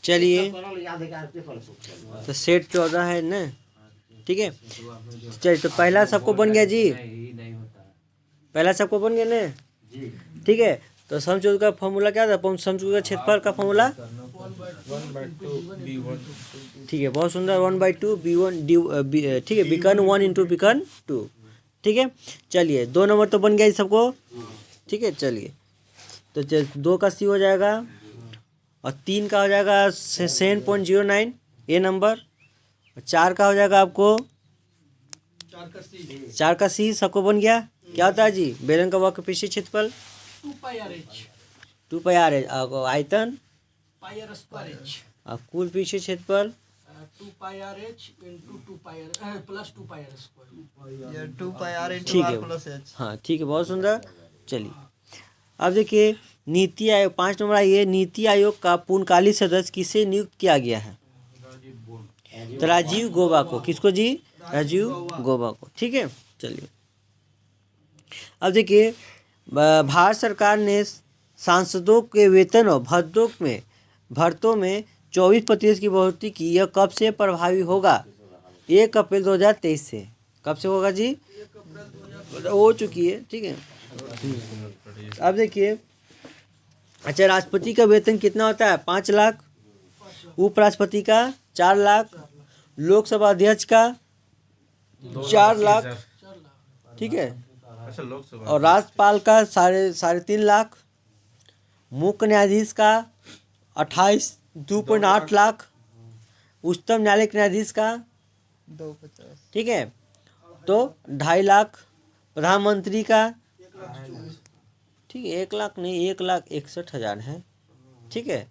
चलिए तो सेट 14 है ना, ठीक है। चलिए तो पहला सबको बन गया जी, पहला सबको बन गया ना, ठीक है। तो समचतुर्भुज का फॉर्मूला क्या था, समचतुर्भुज का क्षेत्रफल का फॉर्मूला, ठीक है, बहुत सुंदर, 1/2 B1 D, ठीक है, बिकन 1 इंटू बिकन 2, ठीक है। चलिए 2 नंबर तो बन गया सबको, ठीक है। चलिए तो 2 का C हो जाएगा और 3 का हो जाएगा 7.09 ए नंबर, और 4 का हो जाएगा आपको 4 का C सबको बन गया। क्या होता है जी बेलन का वक्र पृष्ठीय क्षेत्रफल 2 पाई आर एच, आयतन पाई आर स्क्वायर एच, और कुल पृष्ठीय क्षेत्रफल 2 pi r h into 2 pi r plus 2 pi r square, 2 pi r ठीक इंटू है, आर प्लस एच। हाँ ठीक है, बहुत सुंदर। चलिए अब देखिए नीति आयोग 5 नंबर आइए, नीति आयोग का पूर्णकालिक सदस्य किसे नियुक्त किया गया है, तो राजीव गौबा को। किसको जी, राजीव गौबा को, ठीक है। चलिए अब देखिए भारत सरकार ने सांसदों के वेतन और भत्तों में 24% की बढ़ोतरी की। यह कब से प्रभावी होगा, 1 अप्रैल 2023 से। कब से होगा जी, हो चुकी है, ठीक है। अब देखिए अच्छा, राष्ट्रपति का वेतन कितना होता है, 5 लाख, उपराष्ट्रपति का 4 लाख, लोकसभा अध्यक्ष का 4 लाख, ठीक है, और राज्यपाल का 3.5 लाख, मुख्य न्यायाधीश का 2.8 लाख, उच्चतम न्यायालय के न्यायाधीश का 250, ठीक है, तो 2.5 लाख, प्रधानमंत्री का, ठीक है, 1 लाख नहीं, 1,61,000 है, ठीक है।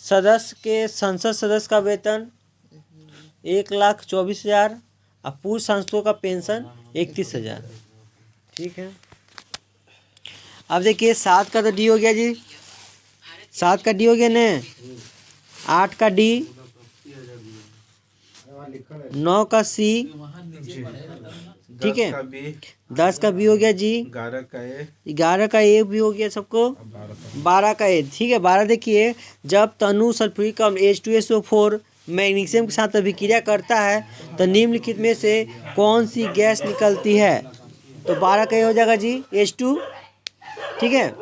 संसद सदस्य का वेतन 1,24,000 और पूर्व सांसदों का पेंशन 31,000, ठीक है। अब देखिए 7 का तो डी हो गया जी, 7 का डी हो गया ना, 8 का डी, 9 का सी, ठीक है, 10 का बी हो गया जी, 11 का ए भी हो गया सबको, 12 का ए, ठीक है। 12 देखिए जब तनु सल्फ्यूरिक अम्ल H2SO4 मैग्नीशियम के साथ अभिक्रिया करता है तो निम्नलिखित में से कौन सी गैस निकलती है, तो 12 का ए हो जाएगा जी H2, ठीक है।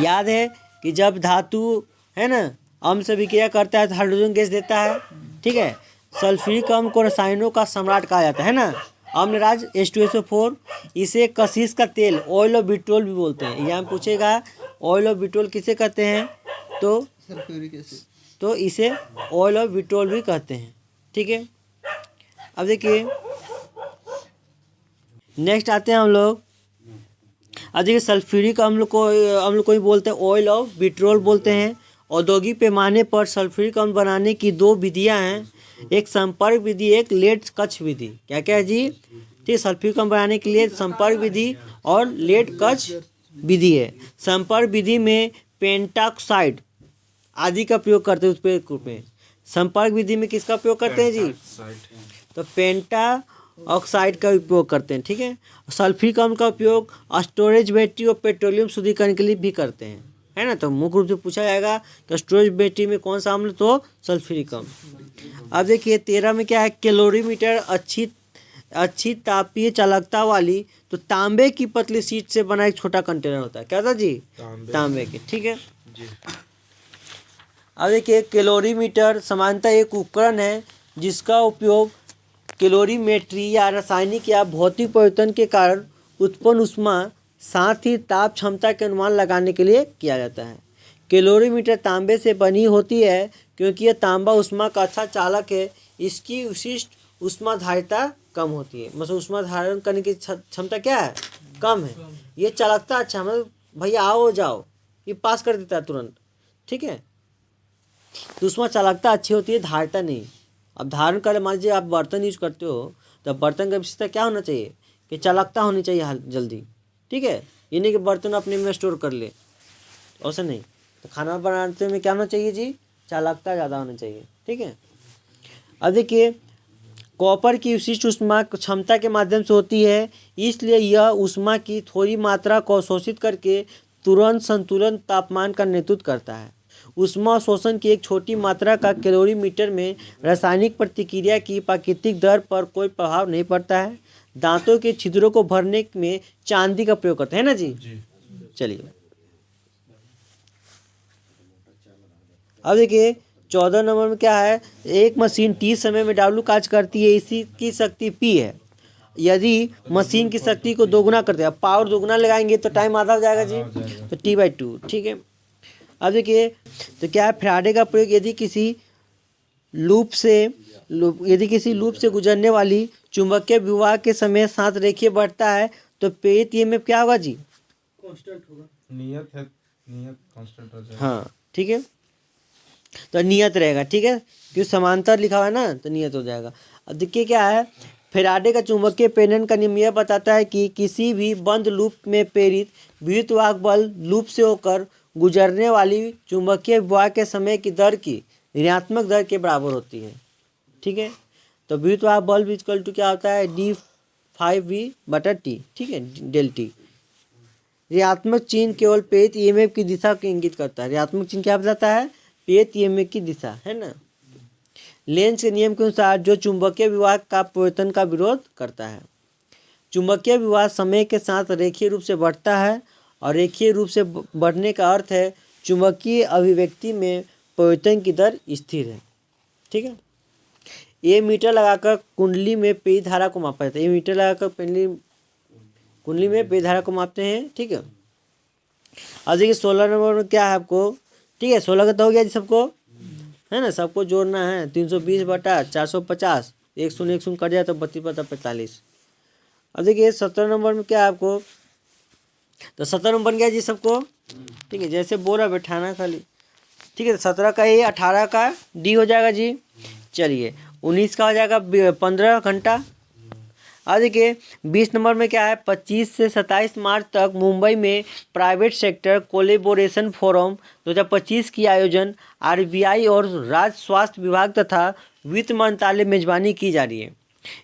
याद है कि जब धातु है ना अम्ल से अभिक्रिया करता है तो हाइड्रोजन गैस देता है, ठीक है। सल्फ्यूरिक अम्ल को रसायनों का सम्राट कहा जाता है ना, अम्लराज H2SO4। इसे कशिश का तेल ऑयल ऑफ विट्रोल भी बोलते हैं। यहाँ पूछेगा ऑयल ऑफ विट्रोल किसे कहते हैं, तो सल्फ्यूरिक एसिड, तो इसे ऑयल ऑफ विट्रोल भी कहते हैं, ठीक है। अब देखिए नेक्स्ट आते हैं हम लोग, अब देखिए सल्फ्यूरिक अम्ल को ही बोलते हैं ऑयल ऑफ विट्रोल बोलते हैं। औद्योगिक पैमाने पर सल्फ्यूरिक अम्ल बनाने की 2 विधियां हैं, एक संपर्क विधि, एक लेड कच्छ विधि। क्या क्या है जी, ठीक, सल्फ्यूरिक अम्ल बनाने के लिए संपर्क विधि और लेड कच्छ विधि है। संपर्क विधि में पेंटाक्साइड आदि का प्रयोग करते हैं उत्प्रेरक रूप में। संपर्क विधि में किसका प्रयोग करते हैं जी, तो पेंटा ऑक्साइड का उपयोग करते हैं, ठीक है। सल्फ्यूरिक अम्ल का उपयोग स्टोरेज बैटरी और पेट्रोलियम शुद्धिकरण के लिए भी करते हैं, है ना। तो मुख्य रूप से पूछा जाएगा कि स्टोरेज बैटरी में कौन सा अम्ल, तो सल्फ्यूरिक अम्ल। अब देखिए 13 में क्या है, कैलोरीमीटर अच्छी तापीय चालकता वाली, तो तांबे की पतली शीट से बना एक छोटा कंटेनर होता है। क्या था जी, तांबे के, ठीक है। अब देखिए कैलोरीमीटर सामान्यतः एक उपकरण है जिसका उपयोग कैलोरीमेट्री या रासायनिक या भौतिक परिवर्तन के कारण उत्पन्न ऊष्मा साथ ही ताप क्षमता के अनुमान लगाने के लिए किया जाता है। कैलोरीमीटर तांबे से बनी होती है क्योंकि यह तांबा ऊष्मा का अच्छा चालक है। इसकी विशिष्ट ऊष्मा धारिता कम होती है, मतलब ऊष्मा धारण करने की क्षमता क्या है, कम है। ये चालकता अच्छा, मतलब भैया आओ जाओ ये पास कर देता है तुरंत, ठीक है। तो ऊष्मा चालकता अच्छी होती है, धारिता नहीं। अब धारण कर, मान लीजिए आप बर्तन यूज करते हो तो बर्तन का विशेषता क्या होना चाहिए कि चालकता होनी चाहिए जल्दी, ठीक है। ये नहीं कि बर्तन अपने में स्टोर कर ले, ऐसा नहीं। तो खाना बनाते में क्या होना चाहिए जी, चालकता ज़्यादा होनी चाहिए, ठीक है। अब देखिए कॉपर की विशिष्ट ऊष्मा क्षमता के माध्यम से होती है, इसलिए यह ऊष्मा की थोड़ी मात्रा को अवशोषित करके तुरंत संतुलन तापमान का नेतृत्व करता है। ऊष्मा शोषण की एक छोटी मात्रा का कैलोरीमीटर में रासायनिक प्रतिक्रिया की प्राकृतिक दर पर कोई प्रभाव नहीं पड़ता है। दांतों के छिद्रों को भरने में चांदी का प्रयोग करते हैं ना जी। चलिए अब देखिए 14 नंबर में क्या है, एक मशीन T समय में W कार्य करती है, इसी की शक्ति P है। यदि मशीन की शक्ति को दोगुना करते हैं, पावर दोगुना लगाएंगे तो टाइम आधा हो जाएगा जी, तो T/2। ठीक है, अब देखिए तो क्या है, फैराडे का प्रयोग यदि किसी लूप से गुजरने वाली चुंबकीय विवाह के समय साथ रेखीय बढ़ता है तो प्रेरित ईएमएफ क्या होगा जी, कांस्टेंट होगा। नियत कांस्टेंट हो जाएगा। हाँ ठीक है, तो नियत रहेगा। ठीक है, क्योंकि समांतर लिखा हुआ है ना, तो नियत हो जाएगा। अब देखिए क्या है, फैराडे का चुंबकीय प्रेरण का नियम यह बताता है कि किसी भी बंद लूप में प्रेरित विद्युतवाहक बल लूप से होकर गुजरने वाली चुंबकीय विवाह के समय की दर की ऋणात्मक दर के बराबर होती है। ठीक है, तो विद्युतवाहक बल इक्वल टू क्या होता है, d/v/t। ठीक है, डेल टी। ऋणात्मक चिन्ह केवल प्रेरित ईएमएफ की दिशा को इंगित करता है। ऋणात्मक चिन्ह क्या बताता है, प्रेरित ईएमएफ की दिशा, है ना। लेंज के नियम के अनुसार जो चुंबकीय विवाह का परिवर्तन का विरोध करता है। चुंबकीय विवाह समय के साथ रेखीय रूप से बढ़ता है और रेखीय रूप से बढ़ने का अर्थ है चुंबकीय अभिव्यक्ति में परिवर्तन की दर स्थिर है। ठीक है, ये मीटर लगाकर कुंडली में प्रेरित धारा को मापा जाता है। ये मीटर लगाकर कुंडली में प्रेरित धारा को मापते हैं। ठीक है, अब देखिए 16 नंबर में क्या है आपको, ठीक है 16 का तो हो गया जी सबको, है ना, सबको जोड़ना है। 320/450, 1 कट जाए तो 32/45। अब देखिए 17 नंबर में क्या है आपको, तो 17 नंबर बन गया जी सबको। ठीक है, जैसे बोला बैठाना खाली। ठीक है, 17 का ए, 18 का डी हो जाएगा जी। चलिए 19 का हो जाएगा 15 घंटा। अब देखिए 20 नंबर में क्या है, 25 से 27 मार्च तक मुंबई में प्राइवेट सेक्टर कोलेबोरेशन फोरम 2025 की आयोजन आरबीआई और राज्य स्वास्थ्य विभाग तथा वित्त मंत्रालय मेजबानी की जा रही है।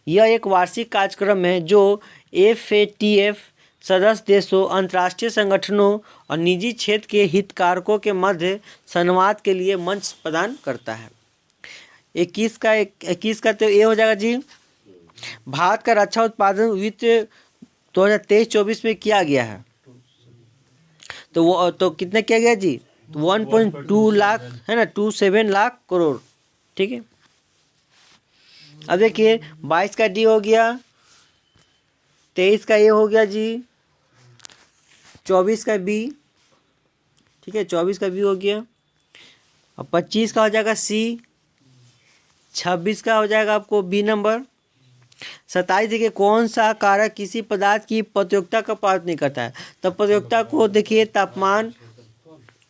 यह एक वार्षिक कार्यक्रम है जो FATF सदस्य देशों, अंतर्राष्ट्रीय संगठनों और निजी क्षेत्र के हितधारकों के मध्य संवाद के लिए मंच प्रदान करता है। 21 का तो ये हो जाएगा जी, भारत का रक्षा उत्पादन वित्त 2023-24 में किया गया है। तो वो तो कितना किया गया जी, 1.2 लाख, है ना, 27 लाख करोड़। ठीक है, अब देखिए 22 का डी हो गया, 23 का ए हो गया जी, 24 का बी। ठीक है, 24 का बी हो गया। और 25 का हो जाएगा सी, 26 का हो जाएगा आपको बी नंबर। 27 देखिए कौन सा कारक किसी पदार्थ की प्रतियोगिता का प्रभावित नहीं करता है। तो प्रतियोगिता को देखिए तापमान,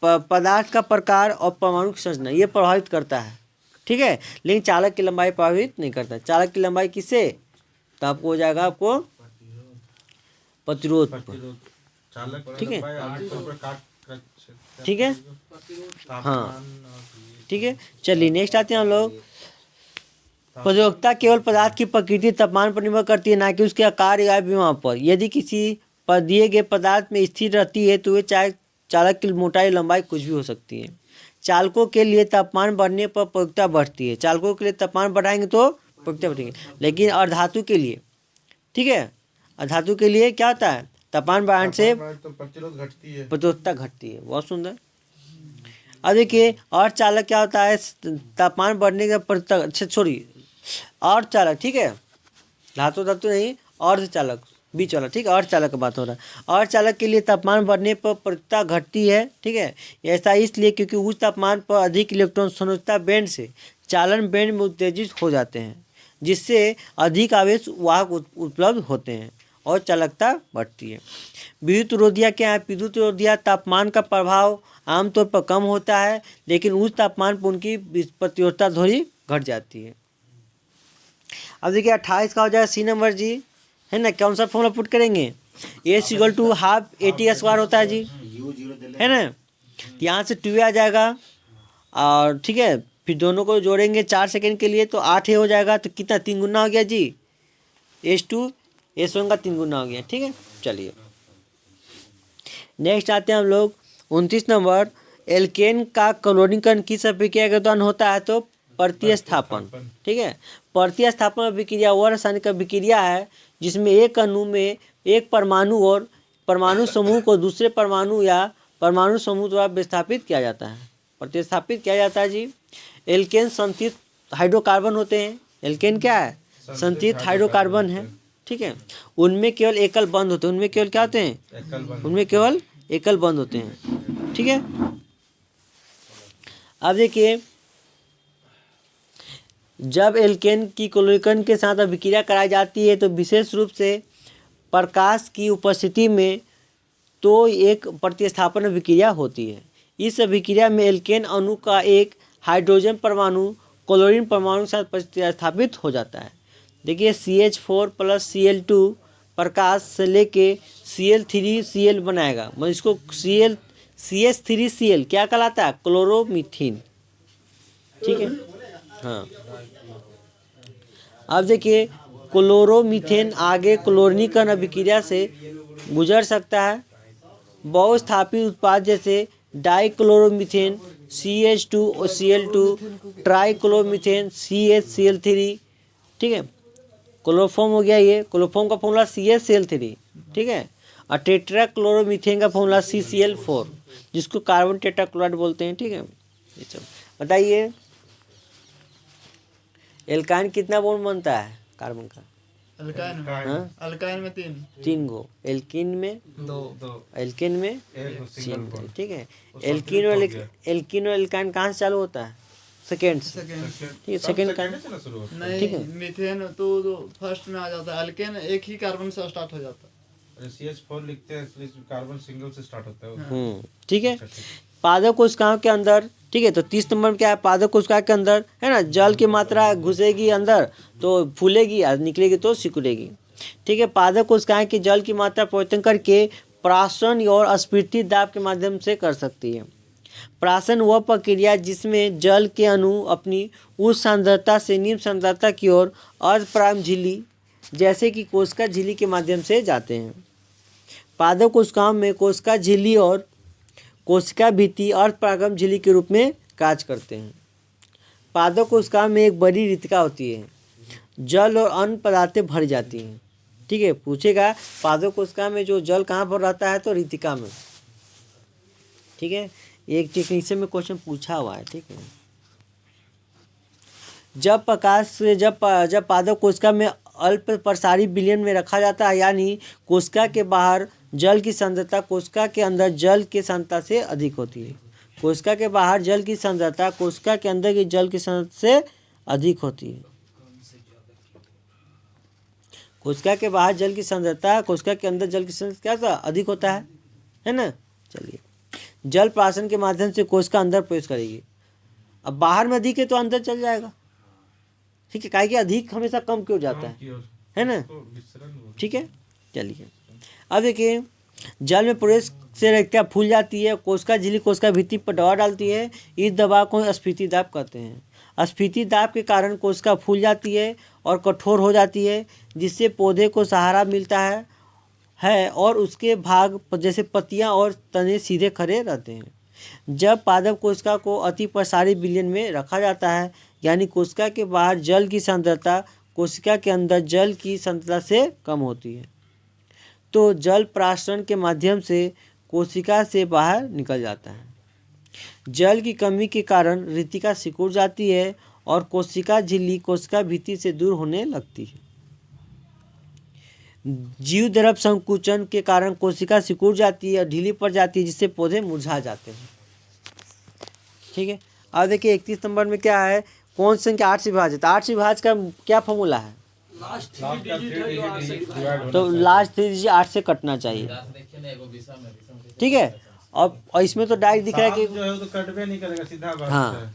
पदार्थ का प्रकार और परमाणु की संरचना ये प्रभावित करता है। ठीक है, लेकिन चालक की लंबाई प्रभावित नहीं करता। चालक की लंबाई किससे, तो आपको हो जाएगा आपको प्रतिरोध। ठीक है, ठीक है, हाँ ठीक है। चलिए नेक्स्ट आते हैं हम लोग। प्रतियोगिता केवल पदार्थ की प्रकृति, तापमान पर निर्भर करती है, ना कि उसके आकार या विमाप पर। यदि किसी पर दिए गए पदार्थ में स्थिर रहती है तो वे चाहे चालक की मोटाई लंबाई कुछ भी हो सकती है। चालकों के लिए तापमान बढ़ने पर प्रतियोगिता बढ़ती है। चालकों के लिए तापमान बढ़ाएंगे तो प्रतियोगिता बढ़ेगी, लेकिन अर्धातु के लिए, ठीक है, अर्धातु के लिए क्या होता है, तापमान बढ़ाने से प्रतिरोधकता घटती है। बहुत सुंदर। अब देखिए और चालक क्या होता है, तापमान बढ़ने का छोड़िए और चालक, ठीक है, धातु नहीं, अर्धचालक बीच वाला, ठीक है, अर्धचालक का बात हो रहा है। अर्धचालक के लिए तापमान बढ़ने पर प्रतिरोधकता घटती है। ठीक है, ऐसा इसलिए क्योंकि उच्च तापमान पर अधिक इलेक्ट्रॉन संयोजकता बैंड से चालन बैंड में उत्तेजित हो जाते हैं, जिससे अधिक आवेश वाहक उपलब्ध होते हैं और चालकता बढ़ती है। विद्युत रोधिया क्या है, विद्युत रोधिया तापमान का प्रभाव आमतौर पर कम होता है, लेकिन उच्च तापमान पर उनकी प्रतिरोधकता थोड़ी घट जाती है। अब देखिए 28 का हो जाएगा सी नंबर जी, है ना। कौन सा फॉर्मूला पुट करेंगे, A=12 AT² होता है जी, है ना। यहाँ से 2 आ जाएगा और ठीक है, फिर दोनों को जोड़ेंगे 4 सेकंड के लिए तो 8 हो जाएगा। तो कितना 3 गुना हो गया जी, H2 S1 का 3 गुना हो गया। ठीक है, चलिए नेक्स्ट आते हैं हम लोग 29 नंबर। एल्केन का क्लोरीकरण किस अभिक्रिया के दौरान होता है? तो प्रतिस्थापन। ठीक है, प्रतिस्थापन अभिक्रिया वह रासायनिक अभिक्रिया है जिसमें एक अणु में एक परमाणु और परमाणु समूह को दूसरे परमाणु या परमाणु समूह द्वारा विस्थापित किया जाता है, प्रतिस्थापित किया जाता है जी। एल्केन संतृप्त हाइड्रोकार्बन होते हैं। एल्केन क्या है? संतृप्त हाइड्रोकार्बन है। ठीक है, उनमें केवल एकल बंध होते हैं। उनमें केवल क्या होते हैं? उनमें केवल एकल बंध होते हैं। ठीक है, अब देखिए, जब एल्केन की क्लोरीकरण के साथ अभिक्रिया कराई जाती है तो विशेष रूप से प्रकाश की उपस्थिति में तो एक प्रतिस्थापन अभिक्रिया होती है। इस अभिक्रिया में एल्केन अणु का एक हाइड्रोजन परमाणु क्लोरीन परमाणु के साथ प्रतिस्थापित हो जाता है। देखिए CH4 + Cl2 प्रकाश से लेके Cl3Cl बनाएगा, मतलब इसको CH3Cl क्या कहलाता है? क्लोरोमीथेन। ठीक है, हाँ। अब देखिए, क्लोरोमीथेन आगे क्लोरीकरण अभिक्रिया से गुजर सकता है। बहुस्थापित उत्पाद जैसे डाइक्लोरोमीथेन CH2Cl2, ट्राइक्लोरोमीथेन CHCl3। ठीक है, क्लोरोफॉर्म हो गया ये। क्लोरोफॉर्म का फॉर्मूला CHCl3। ठीक है, और टेट्राक्लोरोमीथेन का फॉर्मूला CCl4, जिसको कार्बन टेट्राक्लोराइड बोलते हैं। ठीक है, ये सब बताइए, एल्काइन कितना बॉन्ड बनता है कार्बन का? अल्काइन हाँ? अल्काइन में 3 3 गो, एल्कीन में 2 एल्केन में एक 3 सिंगल गो। बॉन्ड। ठीक है, वो एल्कीन संतृप्त और हो गया। एल्कीन और एल्काइन कहाँ से चालू होता है? सेकेंड से। सेकंड ठीक है, सब सेकेंड सेकंड का से ना शुरू होता है। ठीक है। नहीं, मीथेन तो फर्स्ट में आ जाता है। अल्केन एक ही कार्बन से स्टार्ट हो जाता है। अरे CH4 लिखते हैं इसलिए कार्बन सिंगल से स्टार्ट होता है। ठीक है, अच्छा, ठीक। पादप कोशिकाओं के अंदर, ठीक है, तो 30 नंबर में क्या है? पादप कोशिका के अंदर है ना, जल की मात्रा घुसेगी अंदर तो फूलेगी, और निकलेगी तो सिकुड़ेगी। ठीक है, पादप कोशिकाएं की जल की मात्रा परिवर्तन करके प्राशन और अस्फीति दाब के माध्यम से कर सकती है। प्राशन वह प्रक्रिया जिसमें जल के अणु अपनी उच्च सांद्रता से निम्न सांद्रता की ओर अर्धपरागम झिल्ली जैसे कि कोशिका झिल्ली के माध्यम से जाते हैं। पादप कोशिकाओं में कोशिका झिल्ली और कोशिका भित्ति अर्धपरागम झिल्ली के रूप में कार्य करते हैं। पादप कोशिकाओं में एक बड़ी रितिका होती है, जल और अन्य पदार्थें भर जाती हैं। ठीक है, पूछेगा पादप कोशिका में जो जल कहाँ पर रहता है? तो रितिका में। ठीक है, एक टेक्नीशियन में क्वेश्चन पूछा हुआ है। ठीक है, जब प्रकाश से जब पादप कोशिका में अल्प प्रसारी विलयन में रखा जाता है, यानी कोशिका के बाहर जल की सांद्रता कोशिका के अंदर जल की सांद्रता से अधिक होती है। कोशिका के बाहर जल की सांद्रता कोशिका के अंदर की जल की सांद्रता से अधिक होती है। कोशिका के बाहर जल की सांद्रता कोशिका के अंदर जल की सांद्रता क्या अधिक होता है ना। चलिए, जल प्राशन के माध्यम से कोशिका अंदर प्रवेश करेगी। अब बाहर में अधिक है तो अंदर चल जाएगा। ठीक है, काहे कि अधिक हमेशा कम क्यों जाता है ना। ठीक है, चलिए, अब देखिए, जल में प्रवेश से रेखा फूल जाती है, कोशिका झिल्ली कोशिका भित्ति पर दबाव डालती है। इस दबाव को अस्फीति दाब कहते हैं। अस्फीति दाब के कारण कोशिका फूल जाती है और कठोर हो जाती है, जिससे पौधे को सहारा मिलता है और उसके भाग जैसे पत्तियां और तने सीधे खड़े रहते हैं। जब पादप कोशिका को अति प्रसारी विलयन में रखा जाता है, यानी कोशिका के बाहर जल की सांद्रता कोशिका के अंदर जल की सांद्रता से कम होती है, तो जल प्राशन के माध्यम से कोशिका से बाहर निकल जाता है। जल की कमी के कारण रितिका सिकुड़ जाती है और कोशिका झिल्ली कोशिका भित्ति से दूर होने लगती है। जीव द्रव संकुचन के कारण कोशिका सिकुड़ जाती है और ढीली पड़ जाती है, जिससे पौधे मुरझा जाते हैं। ठीक है, अब देखिए 31 नंबर में क्या है? कौन संख्या 8 से विभाजित? 8 से विभाजित का क्या फॉर्मूला है? लास्ट 3 डिजिट है जो 8 से डिवाइड तो लास्ट 3 डिजिट 8 से कटना चाहिए। ठीक है, और इसमें तो डायरेक्ट दिख रहा है कि जो है वो तो कटबे नहीं करेगा, सीधा बात हाँ है।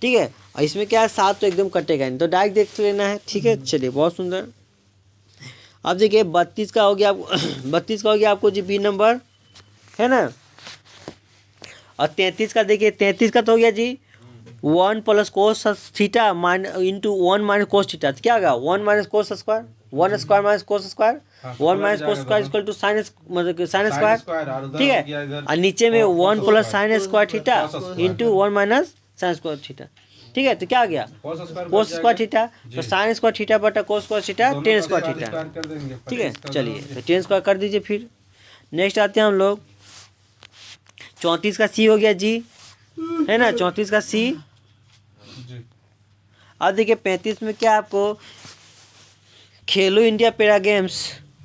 ठीक है, और इसमें क्या है 7 तो एकदम कटेगा नहीं, तो डायरेक्ट देख लेना है। ठीक है, चलिए, बहुत सुंदर। अब देखिए 32 का हो गया आपको 32 का हो गया आपको जी बी नंबर, है ना। और 33 का देखिए, 33 का तो हो गया जी 1 + cos theta into 1 - cos theta. क्या होगा? 1 - cos square. 1 square minus cos square, हाँ, 1 पलट माइनस कोस जाएगा स्क्वायर दोनों। इक्वल टू साइन मतलब साइन साइन स्क्वायर, स्क्वायर और उधर ठीक हो है। गया इधर और नीचे में cos 1 plus square. Sine square theta cos square. Into 1 minus sine square theta, ठीक है। तो क्या आ गया cos स्क्वायर बच कोस स्क्वायर जाएगा। थीटा, तो साइन स्क्वायर थीटा बटा कोस स्क्वायर थीटा दोनों 10 का स्क्वायर स्क्वायर थीटा, स्क्वायर कर देंगे, ठीक है। इसका चलिए जरूर तो 10 स्क्वायर कर दीजिए। फिर नेक्स्ट आते हैं हम लोग 34 का सी हो गया जी, है ना, 34 का सी। जी। अब देखिए 35 में क्या आपको खेलो इंडिया पैरा गेम्स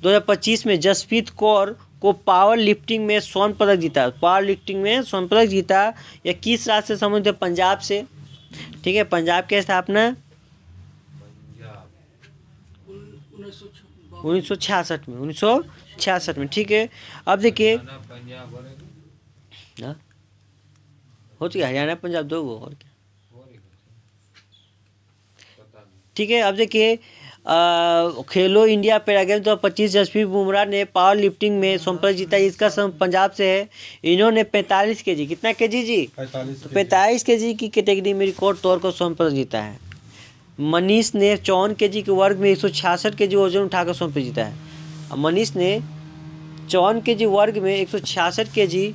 2025 में जसप्रीत कौर को पावर लिफ्टिंग में स्वर्ण पदक जीता, पावर लिफ्टिंग में स्वर्ण पदक जीता। यह किस राज्य से संबंधित है? पंजाब से, ठीक है। पंजाब की स्थापना 1966 में, 1966 में, ठीक है। अब देखिए हाँ? हो चुका, हरियाणा पंजाब दो गो और क्या, ठीक है। अब देखिए Khelo India para games 2025 Jasprit Bumrah ने पावर लिफ्टिंग में स्वर्ण पदक जीता। इसका पंजाब से है। इन्होंने 45 केजी, कितना केजी जी? 45 केजी की कैटेगरी में रिकॉर्ड तौर पर स्वर्ण पदक जीता है। मनीष ने 54 केजी के वर्ग में 166 केजी वजन उठाकर स्वर्ण पदक जीता है। मनीष ने 54 केजी वर्ग में 166 केजी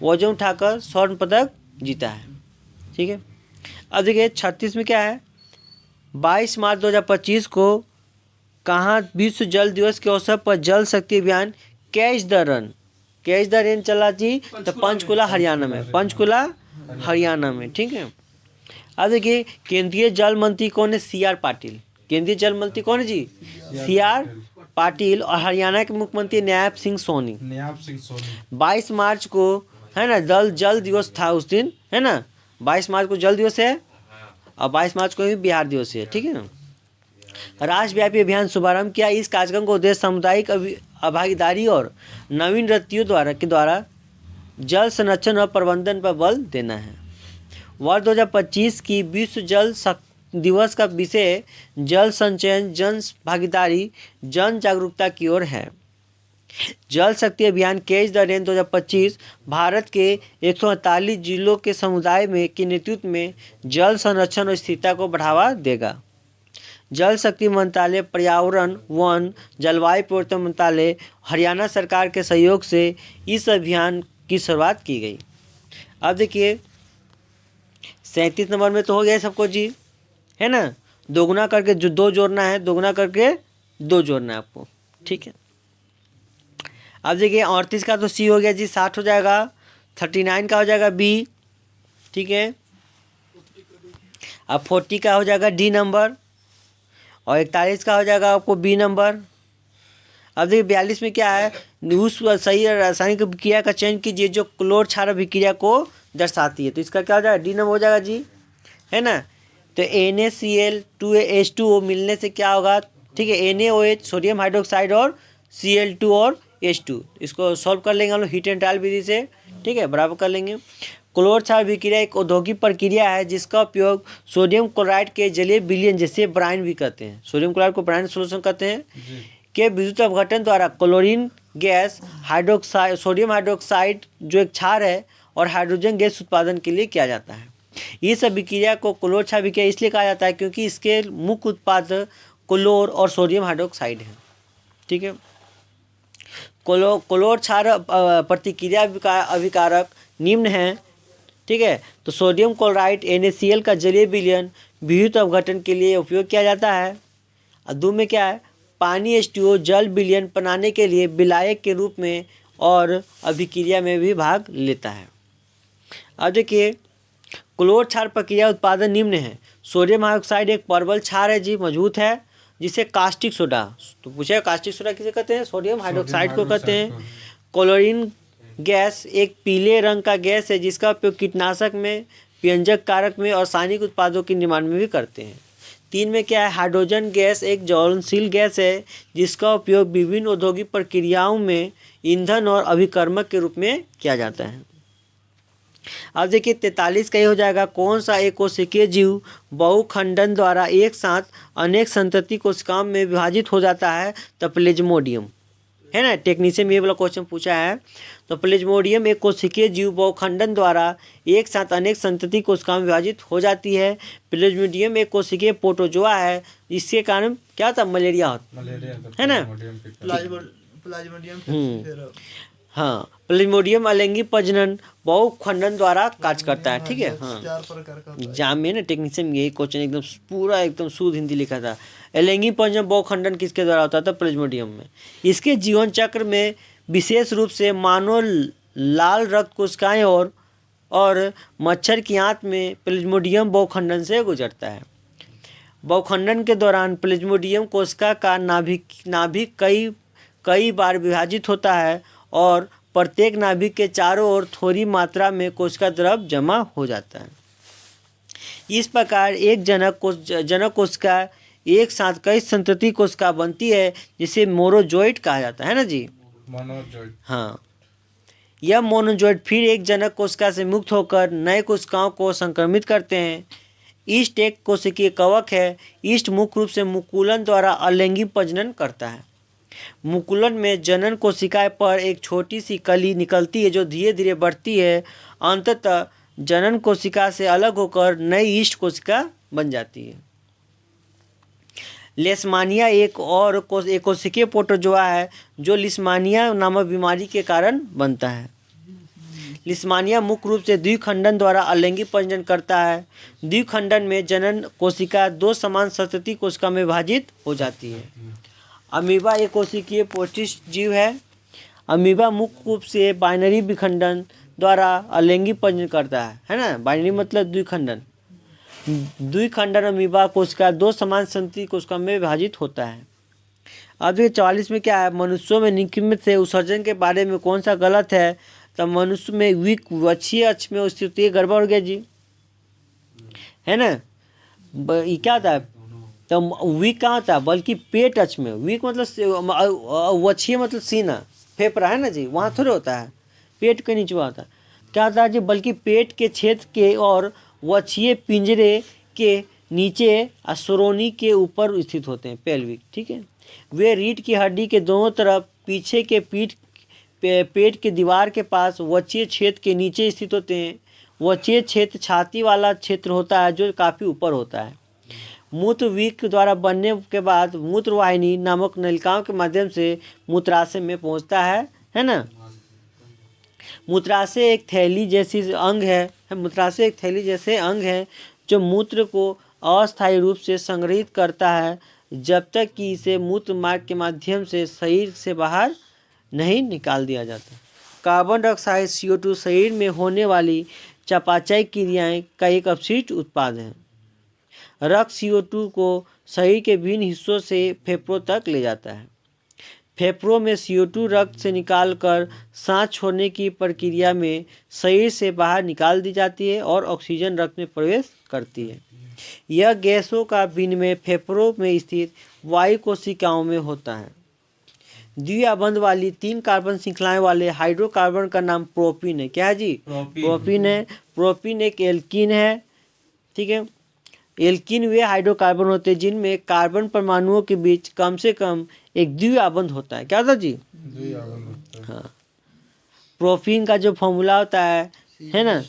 वजन उठाकर स्वर्ण पदक जीता है, ठीक है। अब देखिए 36 में क्या है, 22 मार्च 2025 को कहाँ विश्व जल दिवस के अवसर पर जल शक्ति अभियान कैच द रन चला जी? तो पंचकुला हरियाणा में, पंचकुला हरियाणा में, ठीक है। अब देखिए केंद्रीय जल मंत्री कौन है? CR पाटिल। केंद्रीय जल मंत्री कौन है जी? CR पाटिल। और हरियाणा के मुख्यमंत्री नायब सिंह सोनी। 22 मार्च को, है ना, जल दिवस था उस दिन, है ना। 22 मार्च को जल दिवस है और 22 मार्च को भी बिहार दिवस है, ठीक है ना। राष्ट्रव्यापी अभियान शुभारंभ किया। इस कार्यक्रम का उद्देश्य सामुदायिक भागीदारी और नवीन रीतियों द्वारा जल संरक्षण और प्रबंधन पर बल देना है। वर्ष 2025 की विश्व जल दिवस का विषय जल संचयन, जन भागीदारी, जन जागरूकता की ओर है। जल शक्ति अभियान कैच द रेन 2025 भारत के 148 जिलों के समुदाय में के नेतृत्व में जल संरक्षण और स्थिरता को बढ़ावा देगा। जल शक्ति मंत्रालय, पर्यावरण, वन, जलवायु परिवर्तन मंत्रालय, हरियाणा सरकार के सहयोग से इस अभियान की शुरुआत की गई। अब देखिए 37 नंबर में तो हो गया सबको जी, है ना। दोगुना करके जो 2 जोड़ना है, दोगुना करके 2 जोड़ना है आपको, ठीक है। अब देखिए 38 का तो सी हो गया जी, 60 हो जाएगा। 39 का हो जाएगा बी, ठीक है। अब 40 का हो जाएगा डी नंबर और 41 का हो जाएगा आपको बी नंबर। अब देखिए 42 में क्या है, उस सही रासायनिक अभिक्रिया का चयन कीजिए जो क्लोर क्षार अभिक्रिया को दर्शाती है। तो इसका क्या हो जाएगा? डी नंबर हो जाएगा जी, है ना। तो NaCl2H2O मिलने से क्या होगा, ठीक है, NaOH सोडियम हाइड्रोक्साइड और Cl2 और H2। इसको सॉल्व कर लेंगे हम लोग हीट एंड ट्रायल विधि से, ठीक है, बराबर कर लेंगे। क्लोर क्षार अभिक्रिया एक औद्योगिक प्रक्रिया है जिसका उपयोग सोडियम क्लोराइड के जलीय विलयन जैसे ब्राइन भी करते हैं, सोडियम क्लोराइड को ब्राइन सोल्यूशन कहते हैं, के विद्युत अपघटन द्वारा chlorine gas, hydroxide, sodium hydroxide जो एक क्षार है, और हाइड्रोजन गैस उत्पादन के लिए किया जाता है। इस अभिक्रिया को क्लोर क्षार अभिक्रिया इसलिए कहा जाता है क्योंकि इसके मुख्य उत्पाद क्लोर और सोडियम हाइड्रोक्साइड है, ठीक है। क्लोर क्षार प्रतिक्रिया अभिकारक निम्न है, ठीक है। तो सोडियम क्लोराइड NaCl का जलीय विलयन विद्युत अपघटन के लिए उपयोग किया जाता है। और दो में क्या है, पानी H2O जल विलयन बनाने के लिए विलायक के रूप में और अभिक्रिया में भी भाग लेता है। अब देखिए क्लोर क्षार प्रक्रिया उत्पादन निम्न है। सोडियम हाइड्रोक्साइड एक परवल क्षार है जी, मजबूत है, जिसे कास्टिक सोडा, तो पूछे कास्टिक सोडा किसे कहते हैं? सोडियम हाइड्रोक्साइड को कहते हैं। क्लोरीन गैस एक पीले रंग का गैस है जिसका उपयोग कीटनाशक में, व्यंजक कारक में और रासायनिक उत्पादों के निर्माण में भी करते हैं। 3 में क्या है, हाइड्रोजन गैस एक ज्वलनशील गैस है जिसका उपयोग विभिन्न औद्योगिक प्रक्रियाओं में ईंधन और अभिकर्मक के रूप में किया जाता है। अब देखिए 43 का ये हो जाएगा, कौन सा एक कोशिकीय जीव बहुखंडन द्वारा एक साथ अनेक संतति कोशिकाओं में विभाजित हो जाता है? तो प्लेज्मोडियम, है ना, टेक्नीशियन में ये वाला क्वेश्चन पूछा है। तो प्लेज्मोडियम एक कोशिकीय जीव बहुखंडन द्वारा एक साथ अनेक संतति कोशिकाओं में विभाजित हो जाती है। प्लेज्मोडियम एक कोशिकीय प्रोटोजोआ है, इसके कारण क्या होता है, मलेरिया होता मलेरिया है ना। प्लाज्मोडियम हाँ, प्लेज्मोडियम अलिंगी प्रजनन बहुखंडन द्वारा कार्य करता है, ठीक है। हाँ, 4 प्रकार का होता है। एग्जाम में ना टेक्नीशियन में यही क्वेश्चन एकदम पूरा एकदम शुद्ध हिंदी लिखा था। अलिंगी प्रजनन बहुखंडन किसके द्वारा होता था, प्लेज्मोडियम में। इसके जीवन चक्र में विशेष रूप से मानव लाल रक्त कोशिकाएं और मच्छर की आंत में प्लेज्मोडियम बहुखंडन से गुजरता है। बहुखंडन के दौरान प्लेज्मोडियम कोशिका का नाभिक कई बार विभाजित होता है और प्रत्येक नाभिक के चारों ओर थोड़ी मात्रा में कोशिका द्रव जमा हो जाता है। इस प्रकार एक जनक कोशिका एक साथ कई संतति कोशिका बनती है, जिसे मोनोजोइट कहा जाता है ना जी। मोनोजोइट। हाँ, यह मोनोजोइट फिर एक जनक कोशिका से मुक्त होकर नए कोशिकाओं को संक्रमित करते हैं। ईस्ट एक कोशिकीय कवक है। ईस्ट मुख्य रूप से मुकुलन द्वारा अलिंगी प्रजनन करता है। मुकुलन में जनन कोशिका पर एक छोटी सी कली निकलती है जो धीरे धीरे बढ़ती है, अंततः जनन कोशिका से अलग होकर नई ईस्ट कोशिका बन जाती है। लेशमानिया एक कोशिकीय प्रोटोजोआ है जो लिशमानिया नामक बीमारी के कारण बनता है। लिशमानिया मुख्य रूप से द्विखंडन द्वारा अलिंगी प्रजनन करता है। द्विखंडन में जनन कोशिका 2 समान संतति कोशिका में विभाजित हो जाती है। अमीबा एक कोशिकीय प्रोटिस्ट जीव है। अमीबा मुख्य रूप से बाइनरी विखंडन द्वारा अलिंगी प्रजनन करता है ना। बाइनरी मतलब द्विखंडन। द्विखंडन अमीबा कोशिका 2 समान संतति कोशिका में विभाजित होता है। अब ये 44 में क्या है, मनुष्यों में निम्नलिखित से उत्सर्जन के बारे में कौन सा गलत है। तो मनुष्य में विक वक्षीय अक्ष में स्थित, ये गड़बड़ हो गया जी, है ना। ये क्या होता है, तो वीक कहाँ होता है, बल्कि पेट अक्ष में। वीक मतलब वक्षीय मतलब सीना फेफड़ा है ना जी, वहाँ थोड़े होता है, पेट के नीचे होता है। क्या होता है जी, बल्कि पेट के क्षेत्र के और वक्षीय पिंजरे के नीचे श्रोणि के ऊपर स्थित होते हैं, पेल्विक, ठीक है। वे रीढ़ की हड्डी के दोनों तरफ पीछे के पेट के दीवार के पास वक्षीय क्षेत्र के नीचे स्थित होते हैं। वक्षीय क्षेत्र छाती वाला क्षेत्र होता है जो काफ़ी ऊपर होता है। मूत्र वीक द्वारा बनने के बाद मूत्रवाहिनी नामक नलिकाओं के माध्यम से मूत्राशय में पहुंचता है ना। मूत्राशय एक थैली जैसी अंग है। मूत्राशय एक थैली जैसे अंग है जो मूत्र को अस्थायी रूप से संग्रहित करता है जब तक कि इसे मूत्र मार्ग के माध्यम से शरीर से बाहर नहीं निकाल दिया जाता। कार्बन डाइऑक्साइड CO2 शरीर में होने वाली चयापचय क्रियाएं का एक अपशिष्ट उत्पाद है। रक्त CO2 को शरीर के विभिन्न हिस्सों से फेफड़ों तक ले जाता है। फेफड़ों में CO2 रक्त से निकालकर सांस छोड़ने की प्रक्रिया में शरीर से बाहर निकाल दी जाती है और ऑक्सीजन रक्त में प्रवेश करती है। यह गैसों का विनिमय फेफड़ों में स्थित वायु कोशिकाओं में होता है। द्विआबंध वाली 3 कार्बन श्रृंखलाएं वाले हाइड्रोकार्बन का नाम प्रोपीन है। क्या है जी, प्रोपीन है। प्रोपीन एक एल्कीन है, ठीक है। एल्कीन वे हाइड्रोकार्बन होते हैं जिनमें कार्बन परमाणुओं के बीच कम से कम एक द्विआबंध होता है। क्या था जी, द्विआबंध होता है। हाँ। प्रोपीन का जो फॉर्मूला होता है ना,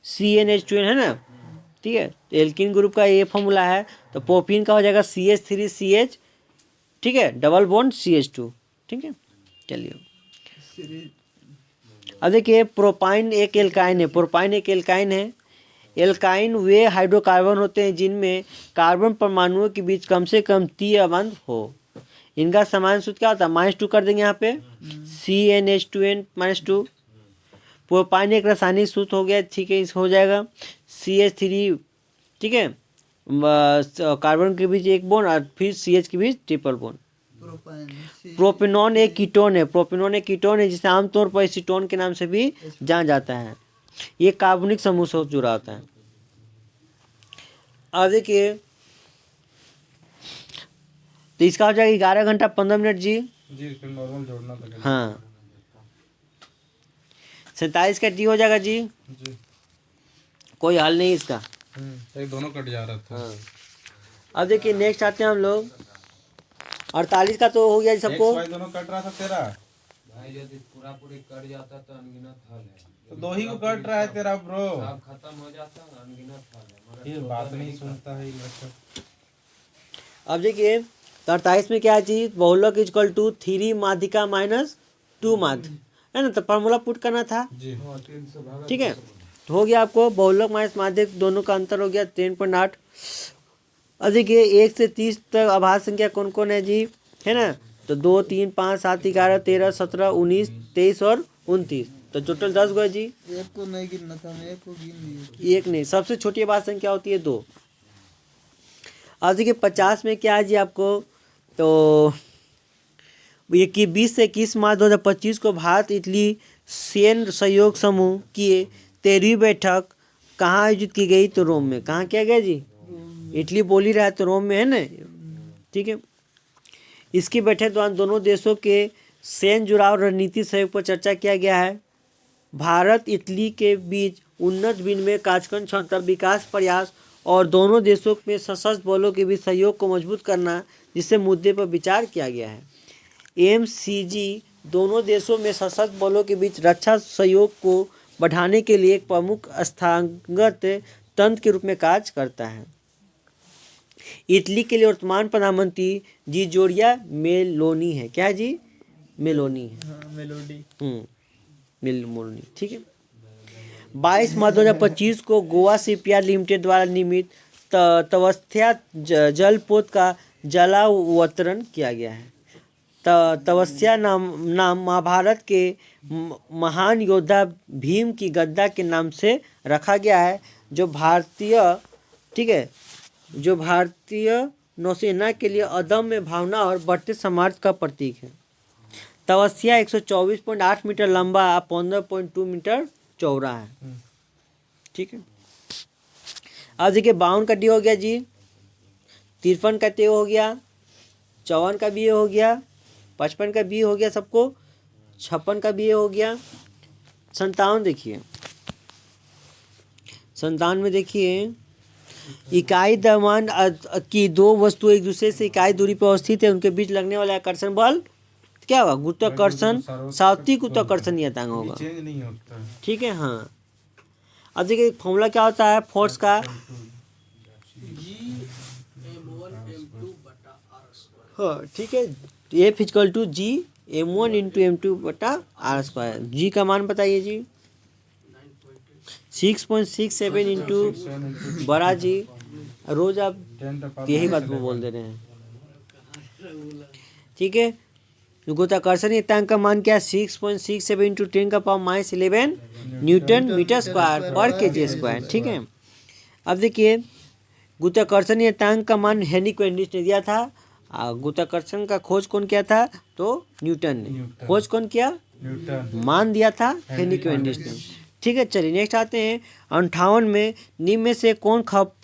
CNH2 है ना, ठीक है। एल्कीन ग्रुप का ये फॉर्मूला है, तो प्रोपीन का हो जाएगा CH3CH, ठीक है, डबल बॉन्ड CH2, ठीक है। चलिए अब देखिए, प्रोपाइन एक एल्काइन है। प्रोपाइन एक एल्काइन है। एल्काइन वे हाइड्रोकार्बन होते हैं जिनमें कार्बन परमाणुओं के बीच कम से कम द्विआबंध हो। इनका सामान्य सूत्र क्या होता है, -2 कर देंगे यहाँ पे, CnH2n -2। प्रोपाइन एक रासायनिक सूत्र हो गया, ठीक है, इस हो जाएगा CH3, ठीक है, कार्बन के बीच एक बॉन्ड और फिर CH के बीच ट्रिपल बॉन्ड। प्रोपेनॉन एक कीटोन है। प्रोपेनॉन एक कीटोन है जिसे आमतौर पर एसीटोन के नाम से भी जाना जाता है। ये कार्बनिक समूह से जुड़ा होता है। अब देखिए, तो इसका हो जाएगा 11 घंटा 15 मिनट जी। इसमें नॉर्मल जोड़ना था। हाँ, 47 का डी हो जाएगा जी। कोई हल नहीं इसका। एक दोनों कट जा रहा था। हाँ। अब देखिए नेक्स्ट आते हैं हम लोग। 48 का तो हो गया जी सबको। XY दोनों कट रहा था तेरा, भाई यदि पूरा पूरी कट जाता तो अनगिनत हल है, तो दो ही को कट रहा है तेरा ब्रो। सब खत्म हो जाता अनगिनत हल है, मगर ये बात नहीं सुनता है ये लड़का। अब देखिए 48 में क्या है जी, बहुलक इजकल टू 3 माध्यिका माइनस 2 माध्य, है ना, तो फार्मूला पुट करना था। जी ठीक है, तो हो गया आपको बहुलक माइनस माध्यिक दोनों का अंतर हो गया 10.8। अब देखिए 1 से 30 तक अभाज्य संख्या कौन कौन है जी, है ना, तो 2, 3, 5, 7, 11, 13, 17, 19, 23 और 29, तो टोटल 10 गए जी। एक को नहीं गिनना था, मैं एक को गिन लिए। एक नहीं, सबसे छोटी अभाज्य संख्या होती है 2। अब देखिए 50 में क्या है जी आपको, तो ये कि 20 से 21 मार्च 2025 को भारत इटली सैन्य सहयोग समूह की 13वीं बैठक कहाँ आयोजित की गई, तो रोम में। कहाँ किया गया जी, इटली बोल ही रहा है तो रोम में है ना। ठीक है, इसकी बैठक दौरान दोनों देशों के सैन्य जुड़ाव रणनीति सहयोग पर चर्चा किया गया है। भारत इटली के बीच उन्नत विनिमय कार्यक्रम क्षमता विकास प्रयास और दोनों देशों में सशस्त्र बलों के बीच सहयोग को मजबूत करना, जिससे मुद्दे पर विचार किया गया है। MCG दोनों देशों में सशस्त्र बलों के बीच रक्षा सहयोग को बढ़ाने के लिए एक प्रमुख संस्थागत तंत्र के रूप में कार्य करता है। इटली के लिए वर्तमान प्रधानमंत्री जियोर्जिया मेलोनी है। क्या है जी, मेलोनी है। हाँ, मेलोडी। मेलोनी, ठीक है। 22 मार्च 2025 को गोवा शिपयार्ड लिमिटेड द्वारा निर्मित तवस्या जलपोत का जलावतरण किया गया है। तवस्या नाम महाभारत के महान योद्धा भीम की गदा के नाम से रखा गया है, जो भारतीय, ठीक है, जो भारतीय नौसेना के लिए अदम्य भावना और बढ़ते सामर्थ्य का प्रतीक है। तवस्या 124.8 मीटर लंबा, 15.2 मीटर चौड़ा है। ठीक है, अब देखिए 52 का डी हो गया जी, 53 का ते हो गया, 54 का बी हो गया, 55 का बी हो गया सबको, 56 का बी हो गया। 57 देखिए, 57 में देखिए इकाई द्रव्यमान की दो वस्तु एक दूसरे से इकाई दूरी पर अवस्थित है, उनके बीच लगने वाला आकर्षण बल क्या होगा, गुरुत्वाकर्षण सात्विक गुरुत्वाकर्षण नियतांक होगा। चेंज नहीं होता है। ठीक है, हाँ। अब देखिए फॉर्मूला क्या होता है फोर्स का, हाँ ठीक है, F equal to G M1 into M2 बटा R स्क्वायर। जी का मान बताइए जी, 6.67 इंटू बड़ा जी, रोज आप 10 यही बात वो बोल दे रहे हैं। ठीक है, गुरुत्वाकर्षण नियतांक का मान क्या है, 6.67 इंटू 10 का power minus 11 newton metre square पर केजी स्क्वायर। ठीक है, अब देखिए गुरुत्वाकर्षण नियतांक का मान हेनरी क्वेंडिस ने दिया था, गुरुत्वाकर्षण का खोज कौन किया था, तो न्यूटन ने। खोज कौन किया, न्यूटन। मान दिया था हेनरी क्वेंडिस ने। ठीक है, चलिए नेक्स्ट आते हैं 58 में निम्न में से कौन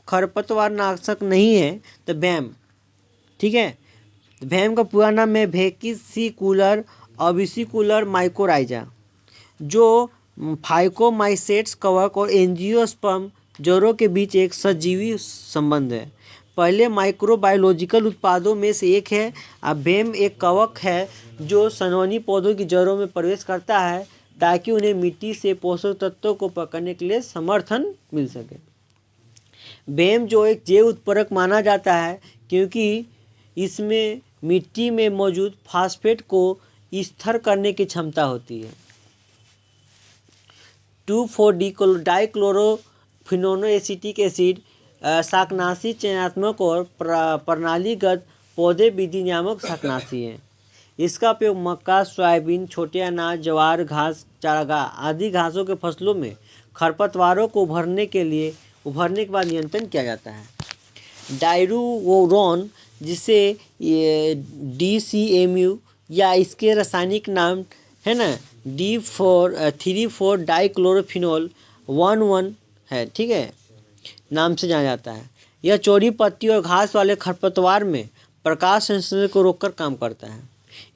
खरपतवार नाशक नहीं है, तो बैम। ठीक है, बैम का पूरा नाम है वेसिकुलर अविसिकुलर माइकोराइजा, जो फाइकोमाइसेट्स कवक और एंजियोस्पर्म जड़ों के बीच एक सजीवी संबंध है। पहले माइक्रोबायोलॉजिकल उत्पादों में से एक है। अब बैम एक कवक है जो सनवनी पौधों की जड़ों में प्रवेश करता है ताकि उन्हें मिट्टी से पोषक तत्वों को पकड़ने के लिए समर्थन मिल सके। बैम जो एक जैव उत्प्रेरक माना जाता है क्योंकि इसमें मिट्टी में मौजूद फास्फेट को स्थिर करने की क्षमता होती है। 2,4-डाइक्लोरोफिनोएसिटिक एसिड शाकनाशी चयनात्मक और प्रणालीगत पौधे विधि नियामक शाकनाशी है। इसका उपयोग मक्का, सोयाबीन, छोटे अनाज, ज्वार, घास, चारागाह आदि घासों के फसलों में खरपतवारों को उभरने के बाद नियंत्रण किया जाता है। डायरूरोन, जिसे DCMU या इसके रासायनिक नाम है ना D3,4-डाइक्लोरोफिनोल 1,1 है, ठीक है, नाम से जाना जाता है। यह चौड़ी पत्ती और घास वाले खरपतवार में प्रकाश संश्लेषण को रोककर काम करता है।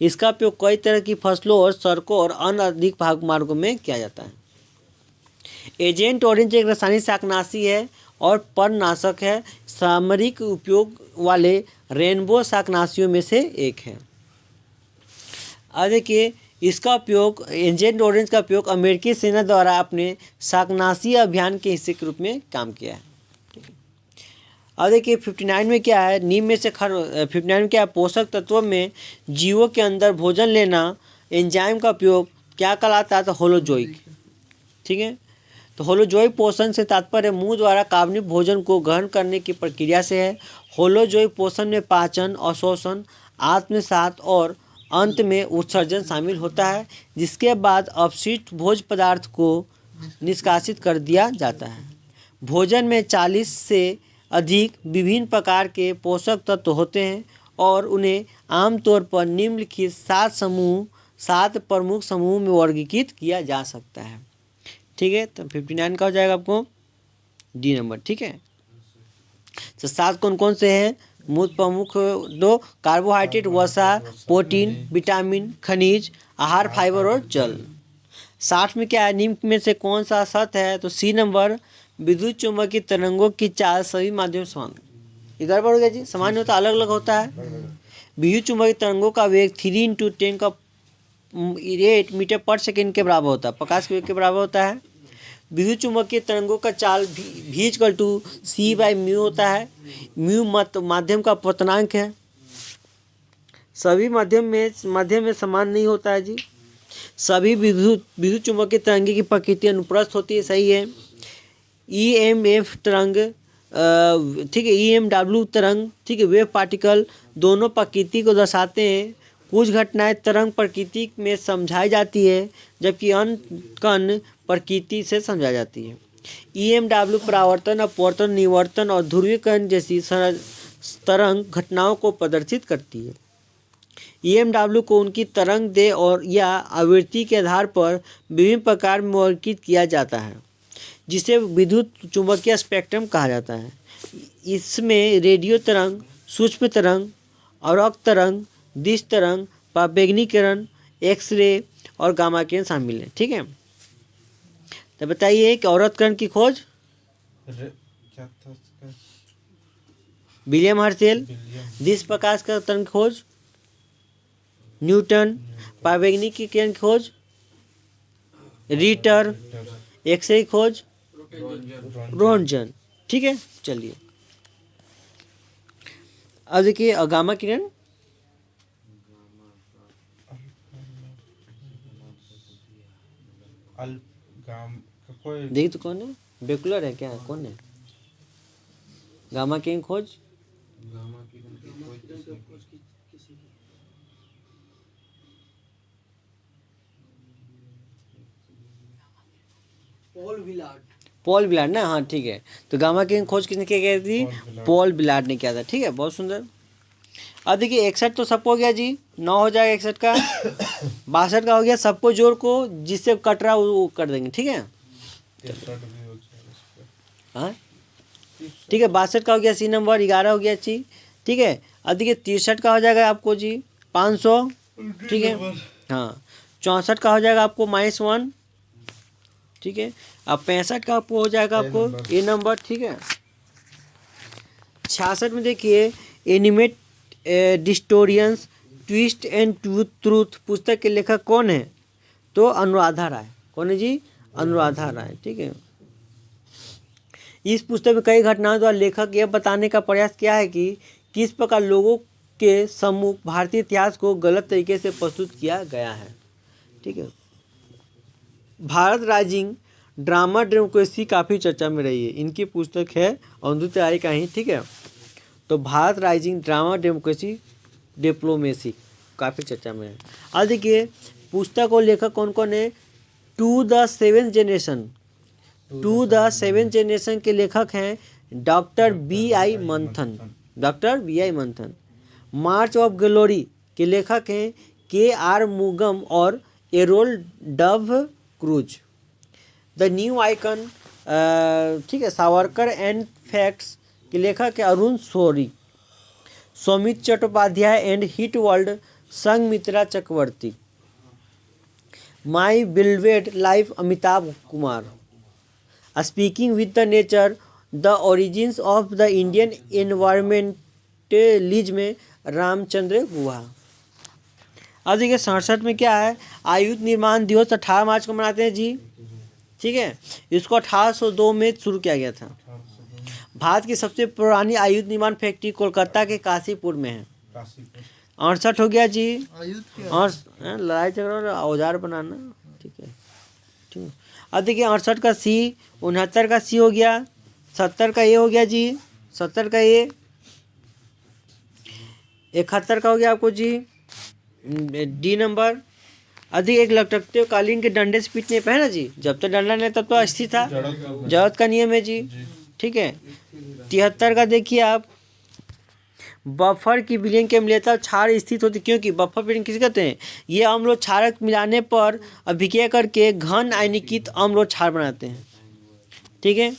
इसका उपयोग कई तरह की फसलों और सड़कों और अन्य अधिक भाग मार्गों में किया जाता है। एजेंट ऑरेंज एक रासायनिक शाकनाशी है और परनाशक है। सामरिक उपयोग वाले रेनबो शाकनाशियों में से एक है। अब देखिए इसका उपयोग एजेंट ऑरेंज का उपयोग अमेरिकी सेना द्वारा अपने शाकनाशी अभियान के हिस्से के रूप में काम किया है। अब देखिए 59 में क्या है, नीम में से 59 में क्या है, पोषक तत्वों में जीवों के अंदर भोजन लेना एंजाइम का उपयोग क्या कहलाता है, तो होलोजोइक। ठीक है, तो होलोजोइक पोषण से तात्पर्य मुंह द्वारा कार्बनिक भोजन को ग्रहण करने की प्रक्रिया से है। होलोजोइक पोषण में पाचन, अवशोषण, आत्मसात और अंत में उत्सर्जन शामिल होता है, जिसके बाद अपशिष्ट भोज्य पदार्थ को निष्कासित कर दिया जाता है। भोजन में 40 से अधिक विभिन्न प्रकार के पोषक तत्व होते हैं और उन्हें आमतौर पर निम्नलिखित 7 प्रमुख समूह में वर्गीकृत किया जा सकता है। ठीक है, तो 59 का हो जाएगा आपको डी नंबर। ठीक है, तो 7 कौन कौन से हैं, मूल प्रमुख 2 कार्बोहाइड्रेट, वसा, प्रोटीन, विटामिन, खनिज, आहार, फाइबर और जल। 60 में क्या है, निम्न में से कौन सा सत्य है, तो सी नंबर, विद्युत चुम्बकीय तरंगों की चाल सभी माध्यम समान। इधर पर हो गया जी, सामान्य होता अलग अलग होता है। विद्युत चुम्बकीय तरंगों का वेग 3 × 10⁸ मीटर पर सेकेंड के बराबर होता है, प्रकाश के वेग के बराबर होता है। विद्युत चुम्बकीय तरंगों का चाल v/c/μ होता है। म्यू माध्यम का पतनांक है। सभी माध्यम में समान नहीं होता है जी। सभी विद्युत चुम्बकीय तरंगे की प्रकृति अनुप्रस्थ होती है, सही है। EMF तरंग, ठीक है, EMW तरंग, ठीक है, वेव पार्टिकल दोनों प्रकृति को दर्शाते हैं। कुछ घटनाएं तरंग प्रकृति में समझाई जाती है, जबकि अन्य कण प्रकृति से समझाई जाती है। EMW परावर्तन, अपवर्तन, निवर्तन और ध्रुवीकरण जैसी तरंग घटनाओं को प्रदर्शित करती है। EMW को उनकी तरंग दैर्ध्य और या आवृत्ति के आधार पर विभिन्न प्रकार में वर्गीकृत किया जाता है, जिसे विद्युत चुम्बकीय स्पेक्ट्रम कहा जाता है। इसमें रेडियो तरंग, सूक्ष्म तरंग, अवरक्त तरंग, दिश तरंग, पराबैंगनी किरण, एक्सरे और गामा किरण शामिल है। ठीक है, तो बताइए कि अवरक्त किरण की खोज क्या था उसका? William Herschel. विलियम। दिश प्रकाश का तरंग खोज न्यूटन। पराबैंगनी की किरण की खोज रीटर। एक्सरे की खोज रोन्टजन। ठीक है, चलिए अब देखिए गामा किरण। कोई देखिए तो कौन है, बेकुलर है क्या, कौन है गामा किरण खोज? गामा किरण की खोज पॉल विलार्ड। ना, हाँ ठीक है। तो गामा किरण खोज किसने किया थी? पॉल विलार्ड ने किया था। ठीक है, बहुत सुंदर। अब देखिए 61 तो सबको हो गया जी, 9 हो जाएगा 61 का। 62 का हो गया, सबको जोड़ को जिससे कट रहा वो कर देंगे। ठीक है, हाँ ठीक है। 62 का हो गया सी नंबर, 11 हो गया जी। ठीक है, अब देखिए 63 का हो जाएगा आपको जी 500। ठीक है, हाँ 64 का हो जाएगा आपको -1। ठीक है, अब 65 का आपको हो जाएगा आपको ए नंबर। ठीक है, 66 में देखिए एनिमेट डिस्टोरियंस ट्विस्ट एंड ट्रूथ पुस्तक के लेखक कौन है? तो अनुराधा राय। कौन है जी? अनुराधा राय। ठीक है, इस पुस्तक में कई घटनाओं द्वारा लेखक यह बताने का प्रयास किया है कि किस प्रकार लोगों के सम्मुख भारतीय इतिहास को गलत तरीके से प्रस्तुत किया गया है। ठीक है, भारत राइजिंग ड्रामा डेमोक्रेसी काफ़ी चर्चा में रही है। इनकी पुस्तक है अवधूत तिवारी का ही। ठीक है, तो Bharat rising drama democracy diplomacy काफ़ी चर्चा में है। अब देखिए पुस्तक और लेखक कौन कौन है? टू द सेवेंथ जनरेशन के लेखक हैं डॉक्टर B.I. मंथन। Doctor B.I. मंथन। मार्च ऑफ ग्लोरी के लेखक हैं K.R. मुगम और एरोल डव क्रूज। द न्यू आइकन, ठीक है, सावरकर एंड फैक्ट्स के लेखक है Arun Shourie. Soumitra Chattopadhyay and hit world Sanghamitra Chakraborty. My beloved life Amitabh Kumar. Speaking with the nature the origins of the Indian environmentalism Ramachandra Guha. अब देखिए 67 में क्या है, आयुध निर्माण दिवस 18 मार्च को मनाते हैं जी, ठीक है। इसको 1802 में शुरू किया गया था। भारत की सबसे पुरानी आयुध निर्माण फैक्ट्री कोलकाता के काशीपुर में है। 68 हो गया जी, आयुध क्या और लड़ाई झगड़ा और औजार बनाना, ठीक है, ठीक है। अब देखिए 68 का सी, 69 का सी हो गया, 70 का ए हो गया जी, 70 का ए, 71 का हो गया आपको जी डी नंबर। अधिक एक लटकते कालीन के डंडे से पीटने पे है ना जी, जब तक डंडा नहीं तब तो अस्थिर था, जरूरत का नियम है जी, ठीक है। 73 का देखिए आप, बफर की विलयन के अम्लीयता क्षार स्थित होती, क्योंकि बफर विलयन किसे कहते हैं, ये अम्ल और क्षारक मिलाने पर अभिक्रिया करके घन आयनीकृत अम्ल और क्षार बनाते हैं, ठीक है।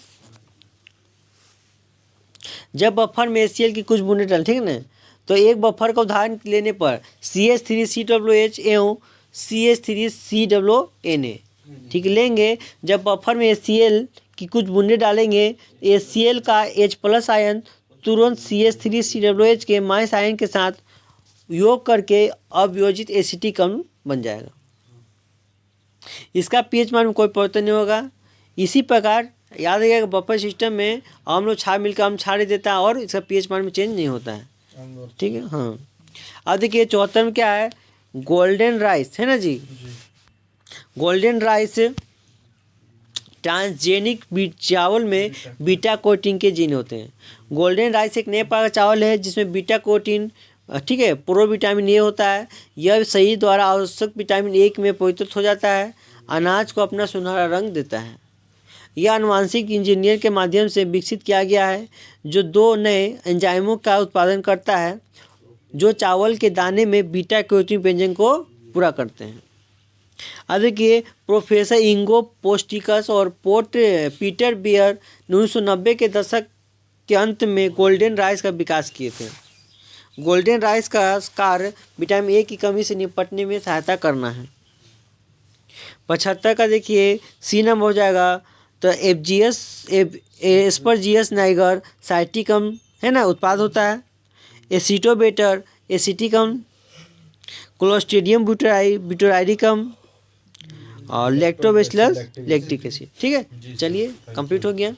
जब बफर में HCl की कुछ बूंदें डाल, ठीक है ना, तो एक बफर का उदाहरण लेने पर CH3COOH एवं CH3COONA, ठीक लेंगे। जब बफर में HCl की कुछ बूंदें डालेंगे, HCl का H+ आयन तुरंत CH3COOH के माइनस आयन के साथ योग करके अवयोजित एसिटिक अम्ल बन जाएगा। इसका pH मान में कोई परिवर्तन नहीं होगा। इसी प्रकार याद रखिएगा बफर सिस्टम में अम्ल और क्षार मिलकर अम्ल क्षार देता है और इसका pH मान में चेंज नहीं होता है, ठीक है। हाँ, अब देखिए 74 में क्या है, गोल्डन राइस है ना जी, गोल्डन राइस ट्रांसजेनिक चावल में बीटा कैरोटीन के जीन होते हैं। गोल्डन राइस एक नए प्रकार का चावल है जिसमें बीटा कैरोटीन, ठीक है, प्रोविटामिन ए होता है। यह शरीर द्वारा आवश्यक विटामिन ए में परिवर्तित हो जाता है, अनाज को अपना सुनहरा रंग देता है। यह आनुवांशिक इंजीनियर के माध्यम से विकसित किया गया है जो 2 नए एंजाइमों का उत्पादन करता है जो चावल के दाने में बीटा कैरोटीन व्यंजन को पूरा करते हैं। अब देखिए प्रोफेसर इंगो पोस्टिकस और पीटर बियर 1990 के दशक के अंत में गोल्डन राइस का विकास किए थे। गोल्डन राइस का कार्य विटामिन ए की कमी से निपटने में सहायता करना है। 75 का देखिए सी नंबर हो जाएगा, तो एस्परजियस नाइगर साइटिकम है ना उत्पाद होता है। एसिटोबेटर एसिटिकम, क्लोस्ट्रीडियम ब्यूटाइडिकम और लैक्टोबैसिलस लैक्टिक एसिड, ठीक है। चलिए कंप्लीट हो गया।